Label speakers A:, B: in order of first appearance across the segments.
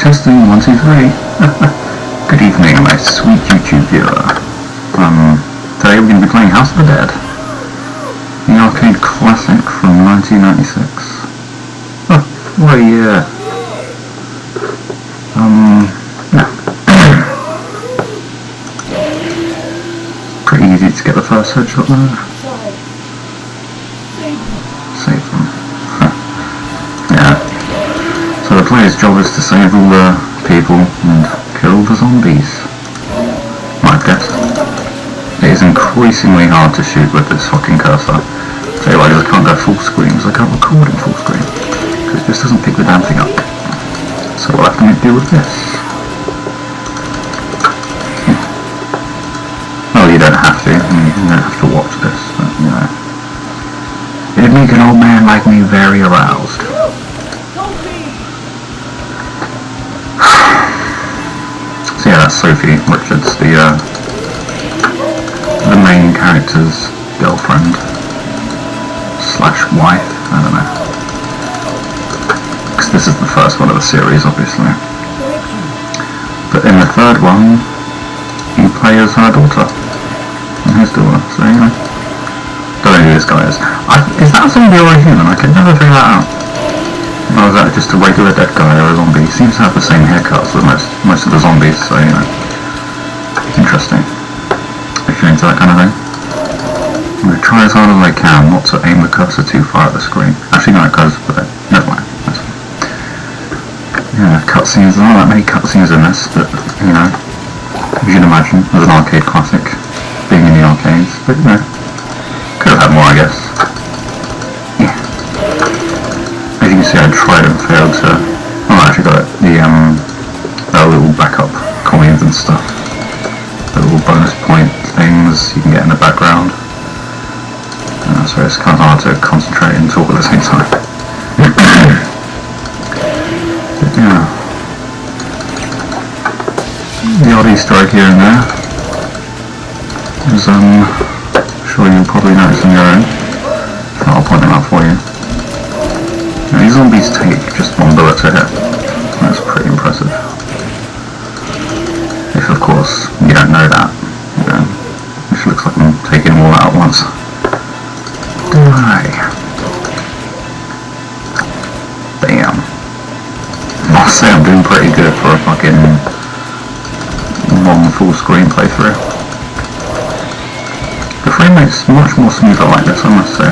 A: Testing 1, 2, 3. Good evening, my sweet YouTube viewer. Today we're going to be playing House of the Dead, the arcade classic from 1996. Oh, what a year. Yeah. Pretty easy to get the first headshot there. Save them. Yeah. So the player's job is to save all the people and kill the zombies. Might guess. It is increasingly hard to shoot with this fucking cursor. So I just can't go full screen because I can't record in full screen. Because it just doesn't pick the damn thing up. So we'll have to make do with this. Well, you don't have to. You don't have to watch this, but you know. It'd make an old man like me very aroused. So yeah, that's Sophie Richards, the main character's girlfriend slash wife, I don't know. Because this is the first one of the series, obviously. But in the third one, you play as her daughter and his daughter, so you know. Don't know who this guy is. Is that a zombie or a human? I can never figure that out. Or is that just a regular dead guy or a zombie? He seems to have the same haircuts with most of the zombies, so you know. Interesting. If you're into that kind of thing. I'm going to try as hard as I can not to aim the cursor too far at the screen. Actually no, because never mind. Yeah, cutscenes. There aren't that many cutscenes in this, but you know, as you'd imagine, as an arcade classic, being in the arcades, but you know, could have had more, I guess. Yeah. As you can see, I tried and failed to. Oh, I actually got it. The little backup coins and stuff. The little bonus point things you can get in the background. So it's kind of hard to concentrate and talk at the same time. But yeah. The odd Easter egg here and there is, sure you'll probably notice on your own. So I'll point them out for you. Now, these zombies take just one bullet to hit. That's pretty impressive. If, of course, you don't know that, then it looks like I'm taking them all out at once. Die. Damn. I'll say I'm doing pretty good for a fucking long full screen playthrough. The frame rate's much more smoother like this, I must say.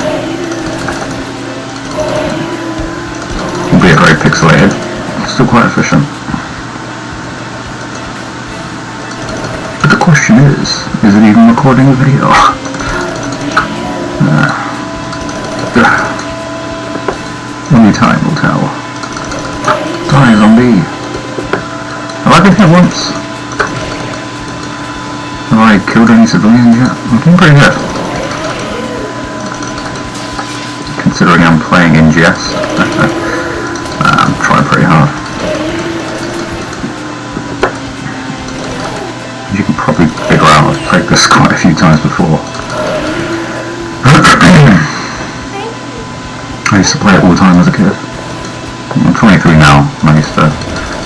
A: Albeit very pixelated, still quite efficient. But the question is it even recording a video? Only time will tell. Die, zombie! Have I been hit once? Have I killed any civilians yet? I'm doing pretty good. Considering I'm playing in GS. I'm trying pretty hard. As you can probably figure out, I've played this quite a few times before. I used to play it all the time as a kid. I'm 23 now, and I used to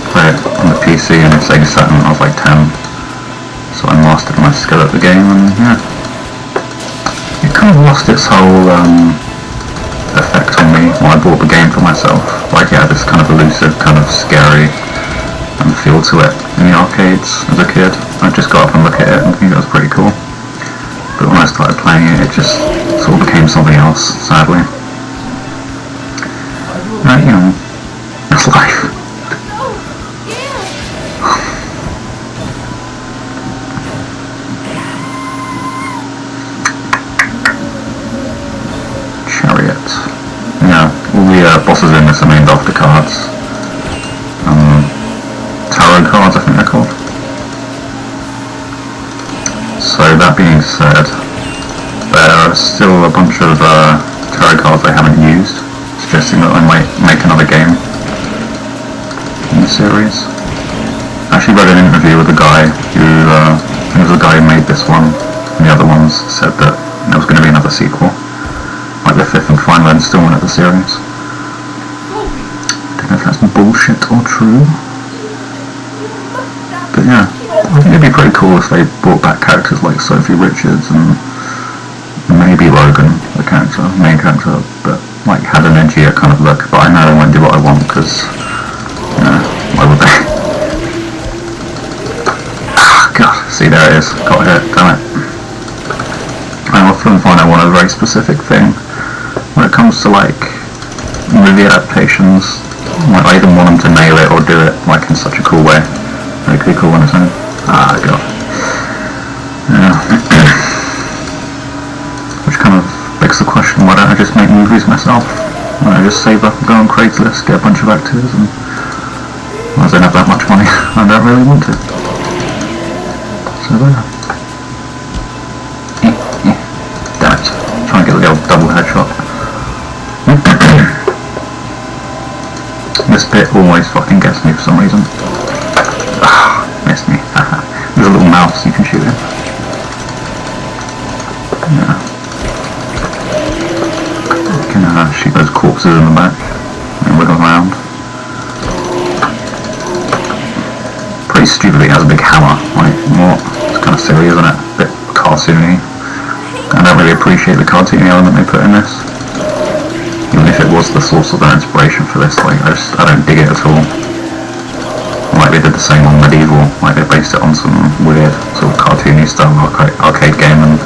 A: play it on the PC and Sega Saturn when I was like 10. So I mastered my skill at the game, and yeah. It kind of lost its whole effect on me when I bought the game for myself. Like it had this kind of elusive, kind of scary feel to it in the arcades as a kid. I'd just go up and look at it and think it was pretty cool. But when I started playing it, it just sort of became something else, sadly. You know, that's life. Chariot. Yeah, all the bosses in this are named after cards. Tarot cards, I think they're called. So that being said, there are still a bunch of tarot cards I haven't used, suggesting that I might make another game in the series. I actually read an interview with a guy who, I think it was the guy who made this one, and the other ones said that there was going to be another sequel, like the fifth and final installment of the series. Don't know if that's bullshit or true. But yeah, I think it'd be pretty cool if they brought back characters like Sophie Richards and maybe Logan, the main character, but like had an edgier kind of look. But I know they won't do what I want because, you know, why would they? God, see, there it is. Got it, damn it. I often find I want a very specific thing when it comes to like movie adaptations. Like, I either want them to nail it or do it like in such a cool way. Really cool on its own. Ah, God. Yeah. Which kind of begs the question, why don't I just make movies myself? Why don't I just save up and go on Craigslist, get a bunch of actors, and well, I don't have that much money, I don't really want to. So there. Damn it. Try and get the old double headshot. This bit always fucking gets me for some reason. Ah, missed me. There's a little mouse you can shoot in. Yeah. You can shoot those corpses in the back and wiggle around. Pretty stupidly has a big hammer. Like, what? It's kind of silly, isn't it? A bit cartoony. I don't really appreciate the cartoony element they put in this. Even if it was the source of their inspiration for this, like, I don't dig it at all. Like they did the same on Medieval, like they based it on some weird sort of cartoony style arcade game, and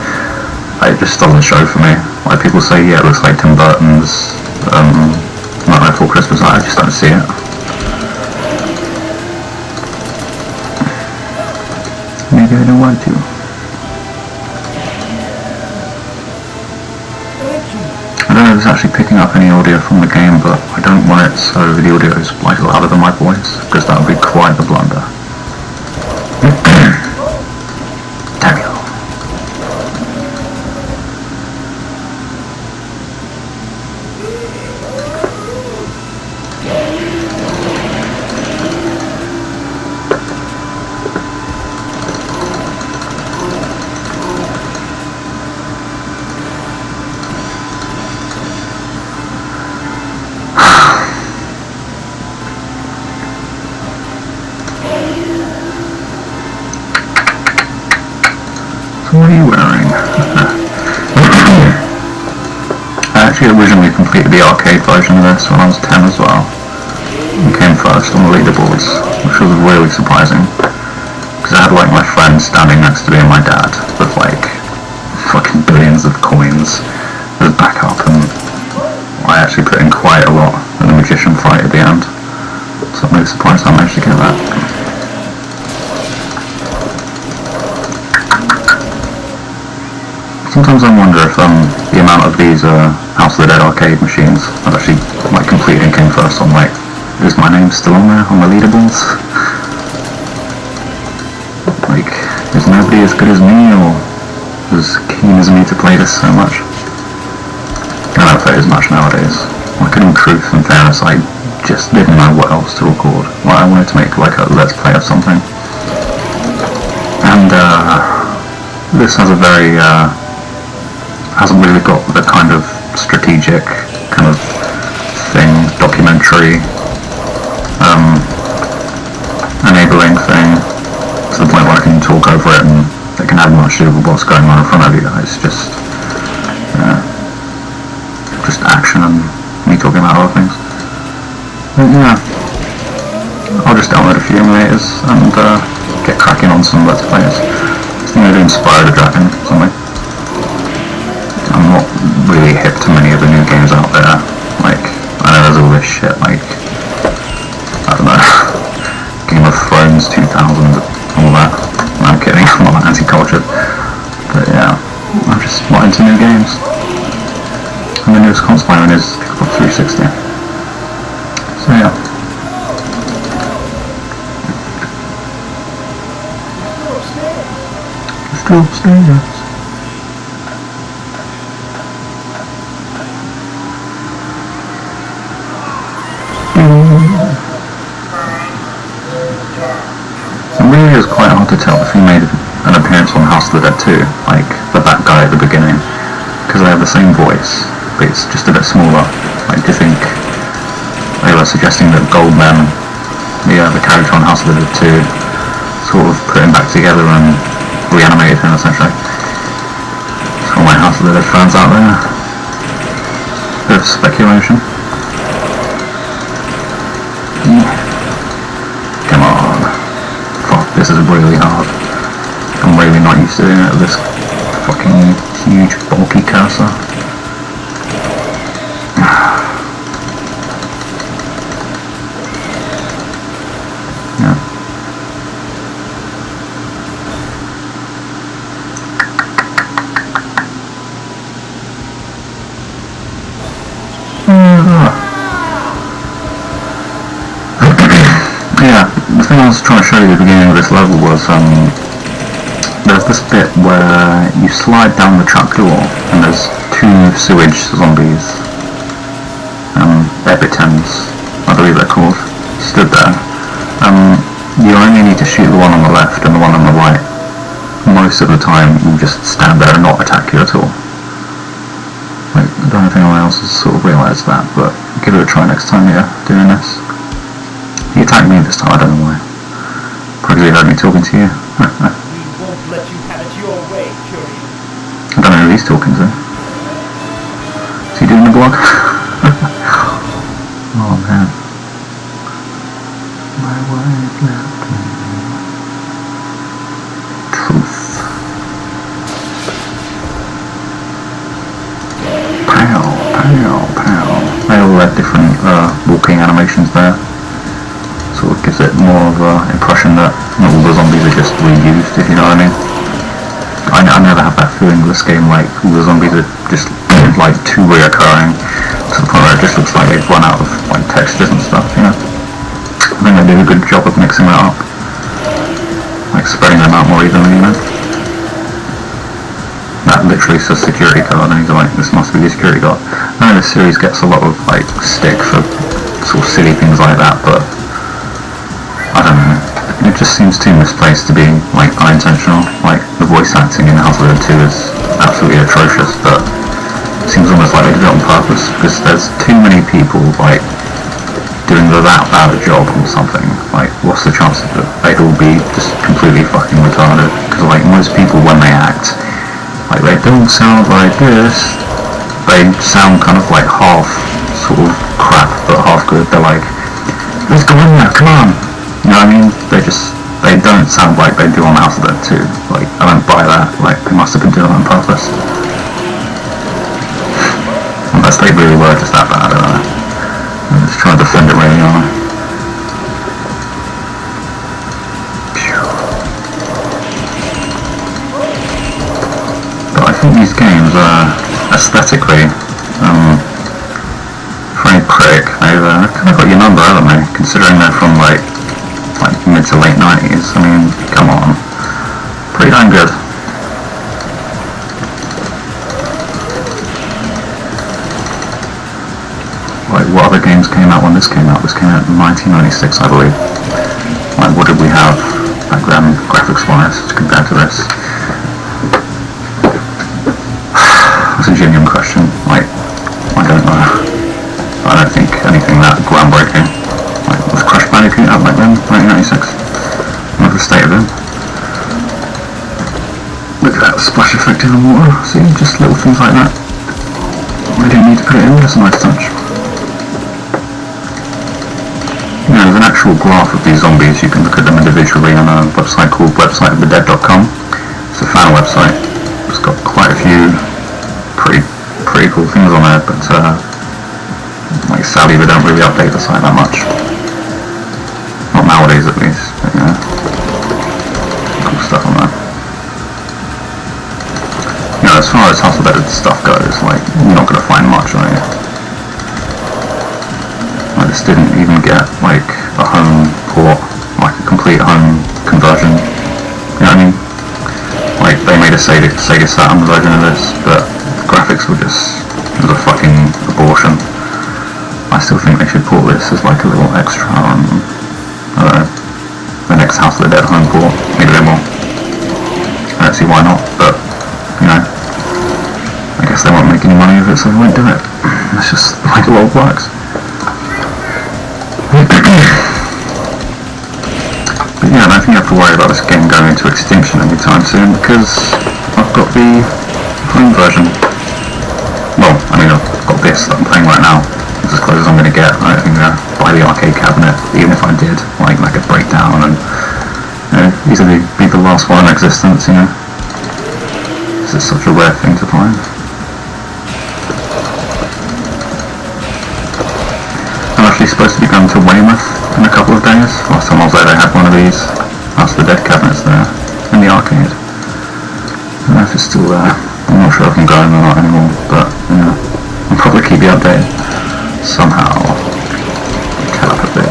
A: it just doesn't show for me. Like people say, yeah, it looks like Tim Burton's Nightmare Before Christmas. I just don't see it. Maybe I don't want to. I don't know if it's actually picking up any audio from the game, but I don't want it so the audio is like louder than my voice, because that would be quite the blunder. Damn you. What are you wearing? I actually originally completed the arcade version of this when I was 10 as well, and came first on the leaderboards, which was really surprising, because I had like my friend standing next to me and my dad with like fucking billions of coins as backup, and I actually put in quite a lot in the magician fight at the end, so I'm really surprised I managed to get that. Sometimes I wonder if the amount of these House of the Dead arcade machines I've actually like completed and came first on, like, is my name still on there on the leaderboards? Like, is nobody as good as me or as keen as me to play this so much? I don't play as much nowadays. Like, in truth and fairness, I just didn't know what else to record. Like, I wanted to make like a let's play of something, and this has a very hasn't really got the kind of strategic kind of thing, documentary enabling thing, to the point where I can talk over it and it can have much to do with what's going on in front of you. It's just action and me talking about other things. But yeah, I'll just download a few emulators and get cracking on some Let's Plays. I think I do Inspire the Dragon or something. I'm not really hip to many of the new games out there. Like, I know there's all this shit, like, I don't know, Game of Thrones 2000, all that. No, I'm kidding, I'm not anti-cultured. But yeah, I'm just not into new games. And the newest console I'm in is Xbox 360. So yeah. Still upstairs. It really is quite hard to tell if he made an appearance on House of the Dead 2, like that guy at the beginning, because they have the same voice, but it's just a bit smaller. Like, do you think they were suggesting that Goldman, the character on House of the Dead 2, is sort of put him back together and reanimated him essentially. For my House of the Dead fans out there, bit of speculation. Come on. Fuck, this is really hard. I'm really not used to doing it with this fucking huge bulky cursor. Yeah. Yeah, the thing I was trying to show you at the beginning of this level was there's this bit where you slide down the trapdoor and there's two sewage zombies, epitens, I believe they're called, stood there. You only need to shoot the one on the left and the one on the right. Most of the time you'll just stand there and not attack you at all. Like, I don't think anyone else has sort of realised that, but give it a try next time you're doing this. He attacked me this time, I don't know why. Probably heard me talking to you.
B: We won't let you have it your way, Curie.
A: I don't know who he's talking to. Is he doing the blog? Oh man. My wife left me. Truth. Pow, pow, pow. They all had different walking animations there. Sort of gives it more of an impression that not all the zombies are just reused, if you know what I mean. I never have that feeling with this game, like all the zombies are just like too reoccurring to the point where it just looks like they've run out of like textures and stuff, you know. I think they did a good job of mixing that up, like spreading them out more evenly, you know. That literally says security guard, and he's like, this must be the security guard. I know this series gets a lot of like stick for sort of silly things like that, but I don't know. It just seems too misplaced to be like unintentional. Like the voice acting in House of the Dead 2 is absolutely atrocious, but it seems almost like they did it on purpose because there's too many people like doing that bad a job on something. Like, what's the chance that they'd all be just completely fucking retarded? Because like most people when they act, like they don't sound like this. They sound kind of like half sort of crap, but half good. They're like, let's go in there, come on. You know what I mean? They don't sound like they do on House of the Dead 2. Like, I don't buy that. Like, they must have been doing it on purpose. Unless they really were just that bad, I don't know. I'm just trying to defend it really, aren't I? But I think these games are aesthetically, for any critic, they've kind of got your number, haven't they? Considering they're from like mid to late 90s. I mean, come on. Pretty damn good. Like, what other games came out when this came out? This came out in 1996, I believe. Like, what did we have back then, graphics-wise, compared to this? That's a genuine question. Like, I don't know. I don't think anything that groundbreaking. Like, was Crash Bandicoot out back then, 1996? Look at the state of it. Look at that splash effect in the water. See, just little things like that. We don't need to put it in, that's a nice touch. You know, there's an actual graph of these zombies. You can look at them individually on a website called websiteofthedead.com. It's a fan website. It's got quite a few pretty cool things on there, but like sadly they don't really update the site that much. Not nowadays at least, but you know, cool stuff on there. You know, as far as House of the Dead stuff goes, like, you're not going to find much, are you? Like, this didn't even get, like, a home port, like a complete home conversion. You know what I mean? Like, they made a Sega Saturn version of this, but the graphics were just, it was a fucking abortion. I still think they should port this as like a little extra on, I don't know, the next House of the Dead home port, maybe a bit more. I don't see why not, but, you know, I guess they won't make any money of it, so they won't do it. That's just the way the world works. But yeah, I don't think you have to worry about this game going into extinction anytime soon because I've got the home version. Well, I mean, I've got this that I'm playing right now. It's as close as I'm going to get. I don't think buy the arcade cabinet, even if I did, like a breakdown and easily be the last one in existence, you know. This is such a rare thing to find. I'm actually supposed to be going to Weymouth in a couple of days. Last time I was there they had one of these. That's the dead cabinets there, in the arcade. I don't know if it's still there. I'm not sure if I'm going or not anymore, but yeah, I'll probably keep you updated. Somehow. Telepathy.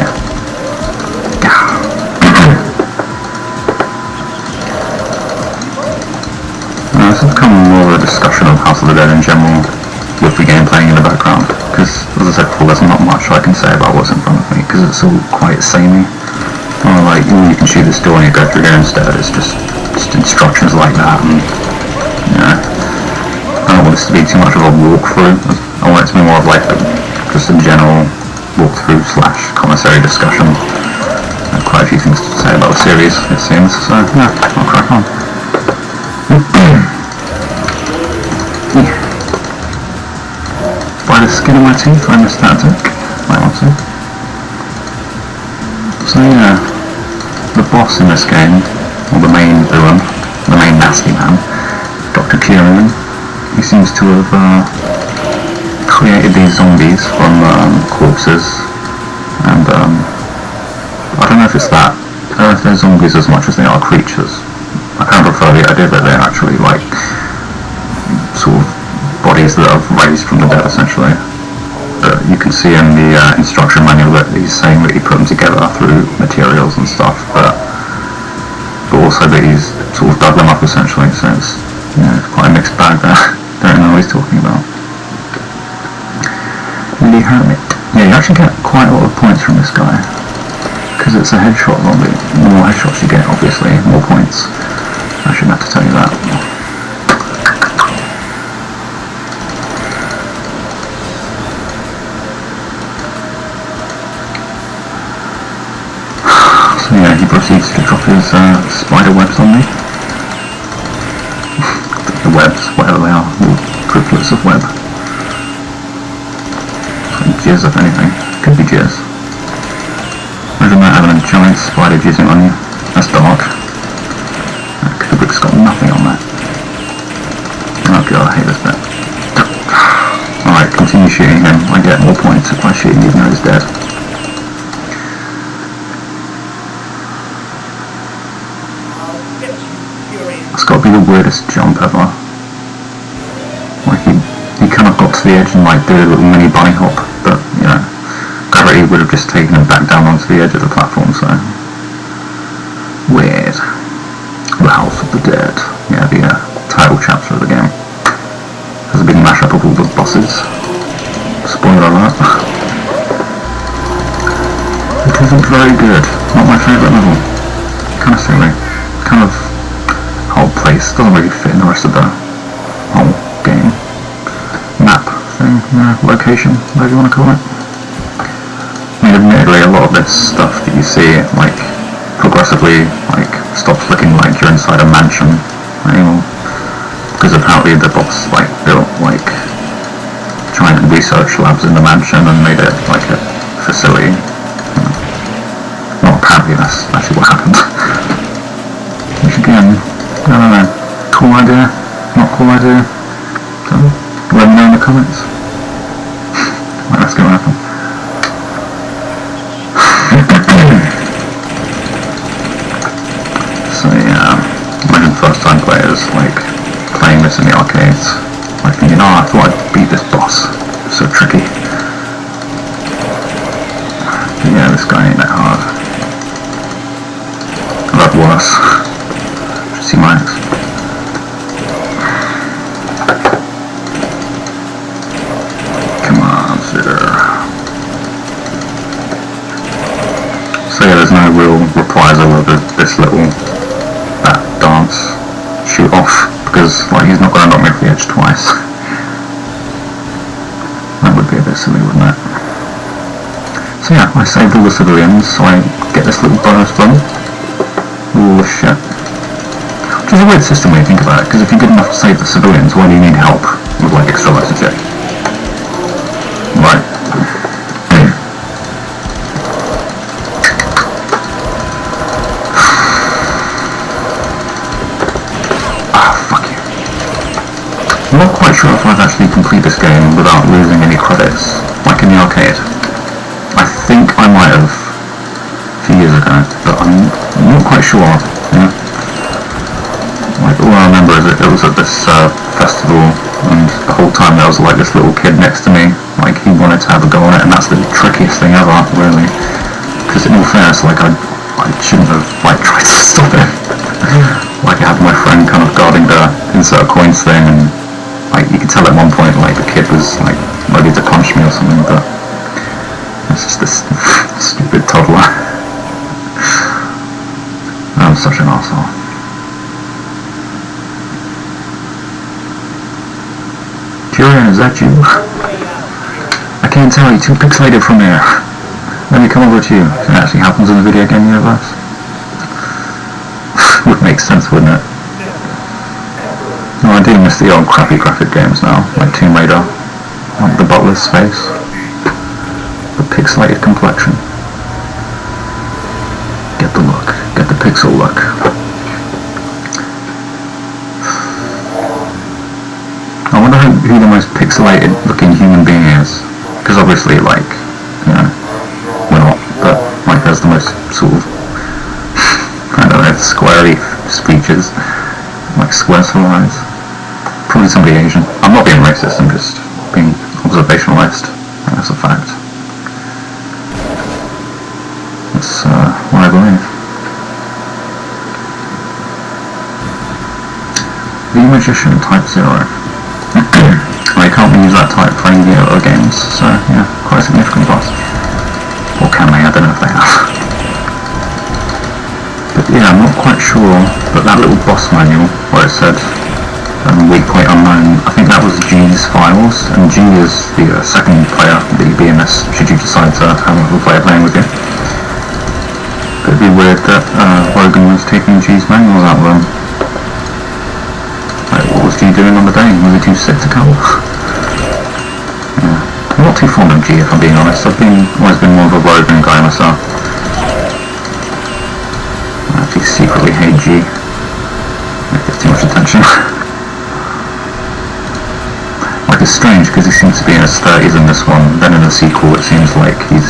A: This has become more of a discussion of House of the Dead in general, with the game playing in the background, because as I said before, there's not much I can say about what's in front of me, because it's all quite samey. Like, you can shoot this door and you go through here instead, it's just instructions like that, and you know, I don't want this to be too much of a walkthrough. I want it to be more of like just a general walkthrough / commissary discussion. There's quite a few things to say about the series, it seems, so yeah, I'll crack on. By the skin of my teeth, I missed that tick. Might want to. So yeah, the boss in this game, or the main villain, the main nasty man, Dr. Kieran, he seems to have created these zombies from corpses, and I don't know if it's that. I don't know if they're zombies as much as they are creatures. I kind of prefer the idea that they're actually like sort of bodies that are raised from the dead, essentially. But you can see in the instruction manual that he's saying that he put them together through materials and stuff, but also that he's sort of dug them up, essentially, so it's, you know, it's quite a mixed bag there. Don't know what he's talking about. The Hermit. Yeah, you actually get quite a lot of points from this guy, because it's a headshot zombie. The more headshots you get, obviously, more points. I shouldn't have to tell you that. So yeah, he proceeds to drop his spider webs on me. The webs, whatever they are, triplets of web. Jizz, if anything. Could be jizz. Imagine that having a giant spider jizzing on you. That's dark. Kubrick's got nothing on that. Oh god, I hate this bit. Alright, continue shooting him. I get more points if I shoot him even though he's dead. That's got to be the weirdest jump ever. Like he kind of got to the edge and like did a little mini bunny hop, but you know, gravity would have just taken him back down onto the edge of the platform, so weird. The House of the Dead. Yeah, the title chapter of the game. There's a big mashup of all the bosses. Spoiler alert. It isn't very good. Not my favourite level. Kind of silly. Kind of whole place doesn't really fit in the rest of the whole game. Map thing, location, whatever you want to call it. I mean, admittedly, a lot of this stuff that you see, like, progressively, like, stops looking like you're inside a mansion anymore, because of how the boss, like, built, like, giant research labs in the mansion and made it, like, a facility. Well, apparently that's actually what happened. Which again, I don't know, cool idea, not cool idea, so let me know in the comments. Right, that's gonna happen. So yeah, imagine first time players, like, playing this in the arcades, like thinking, oh, I thought I'd beat this boss, it's so tricky. But yeah, this guy ain't that hard. I've had worse. C-. Come on, sir. So yeah, there's no real reprisal of this little dance shoot off, because like he's not going to knock me off the edge twice. That would be a bit silly, wouldn't it? So yeah, I saved all the civilians, so I get this little bonus run. Shit. Which is a weird system when you think about it, because if you're good enough to save the civilians, why do you need help with like extra lives to check? Right. Fuck you. I'm not quite sure if I've actually completed this game without losing any credits, like in the arcade. I think I might have a few years ago, but I'm not quite sure, you know? Like, all I remember is that it was at this festival, and the whole time there was like this little kid next to me, like he wanted to have a go on it, and that's the trickiest thing ever, really. Because in all fairness, like I shouldn't have like tried to stop it. Like I had my friend kind of guarding the insert coins thing, and like you could tell at one point like the kid was like ready to punch me or something, but it's just this stupid toddler. I'm such an arsehole. Tyrion, is that you? I can't tell, you're too pixelated from here. Let me come over to you. It actually happens in the video game universe. Would make sense, wouldn't it? No, I do miss the old crappy graphic games now, like Tomb Raider, like the butler's face, the pixelated complexion. Get the look, get the pixel look. I wonder who the most pixelated looking human being is, because obviously, like, you know, we're not, but like there's the most sort of, I don't know, squarey features, like square sort of eyes. Probably somebody Asian. I'm not being racist, I'm just being observationalist, and that's a fact. That's what I believe. The Magician Type 0. They can't use that type for any of the other games, so yeah, quite a significant boss. Or can they? I don't know if they have. But yeah, I'm not quite sure, but that little boss manual where it said weak point unknown, I think that was G's files, and G is the second player that you'd be in this should you decide to have another player playing with you. It'd be weird that Logan was taking G's manuals out of them. Like, what was G doing on the day? Was he too sick to come? Yeah. I'm not too fond of G, if I'm being honest. I've always been more of a Logan guy myself. I actually secretly hate G. It gets too much attention. Like, it's strange because he seems to be in his 30s in this one, then in the sequel it seems like he's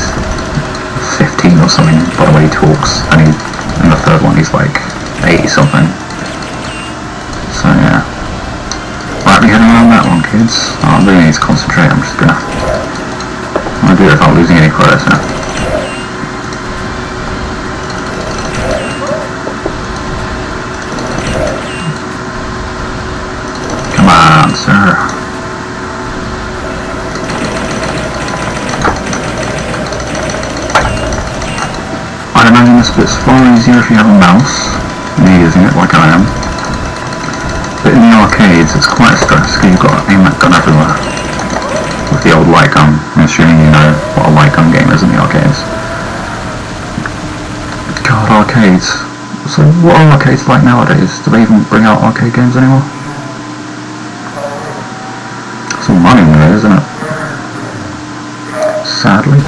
A: 15 or something by the way he talks, and in the third one he's like 80 something. So yeah. Right, we heading around that one, kids. Oh, I really need to concentrate, I'm just gonna do it without losing any credits now. Come on, sir. I'd imagine this bit's far easier if you have a mouse, and you're using it like I am. But in the arcades, it's quite a stress because you've got to aim that gun everywhere. With the old light gun, I'm assuming you know what a light gun game is in the arcades. God, arcades. So what are arcades like nowadays? Do they even bring out arcade games anymore? It's all money there, isn't it? Sadly.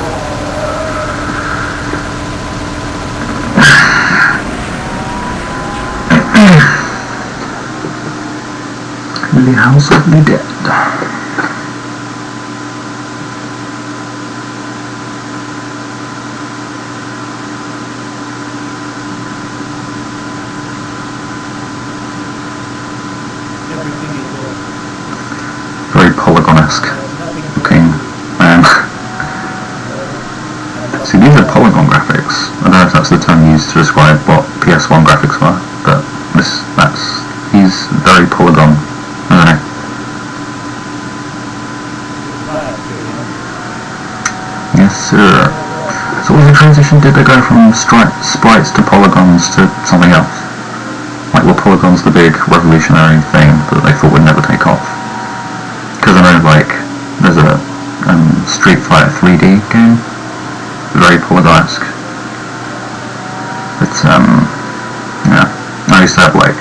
A: The House of the Dead. Very polygon-esque looking. See, these are polygon graphics. I don't know if that's the term used to describe what PS1 graphics were, but he's very polygon. I don't know. Yes, sir. So what was the transition? Did they go from sprites to polygons to something else? Like, were polygons the big revolutionary thing that they thought would never take off? Because I know, like, there's a Street Fighter 3D game, very polygon-esque. It's, I used to have like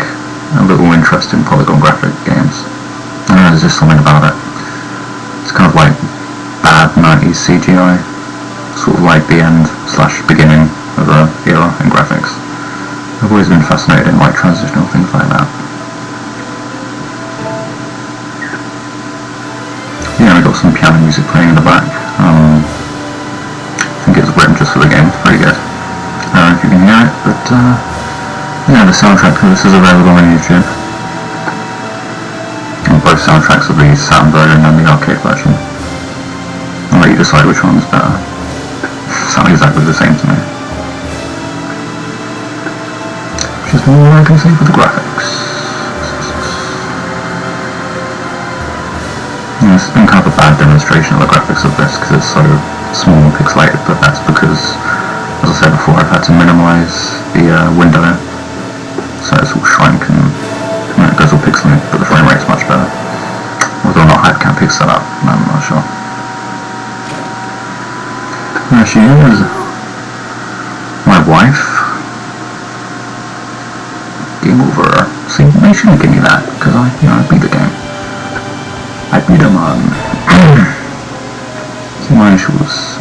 A: a little interest in polygon graphic games. I don't know, there's just something about it. It's kind of like bad 90s CGI, sort of like the end / beginning of an era in graphics. I've always been fascinated in like transitional things like that. Yeah, we got some piano music playing in the back. I think it was written just for the game. It's pretty good. I don't know if you can hear it, but yeah, the soundtrack for this is available on YouTube. And both soundtracks of the Saturn version and the arcade version. I'll let you decide which one's better. Sound exactly the same to me. Which is all I can say for the graphics. Yeah, this has been kind of a bad demonstration of the graphics of this because it's so small and pixelated, but that's because, as I said before, I've had to minimise the window so it's all shrunk and it goes all pixelated, but the frame rate's much better. Whether or not I can pixel that up, I'm not sure. There she is, my wife. Game over. See, they shouldn't give me that because I beat the game. I beat him on my issues.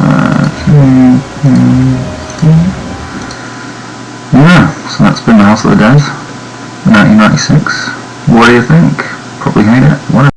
A: Yeah, so that's been the House of the Dead, 1996. What do you think? Probably hate it. What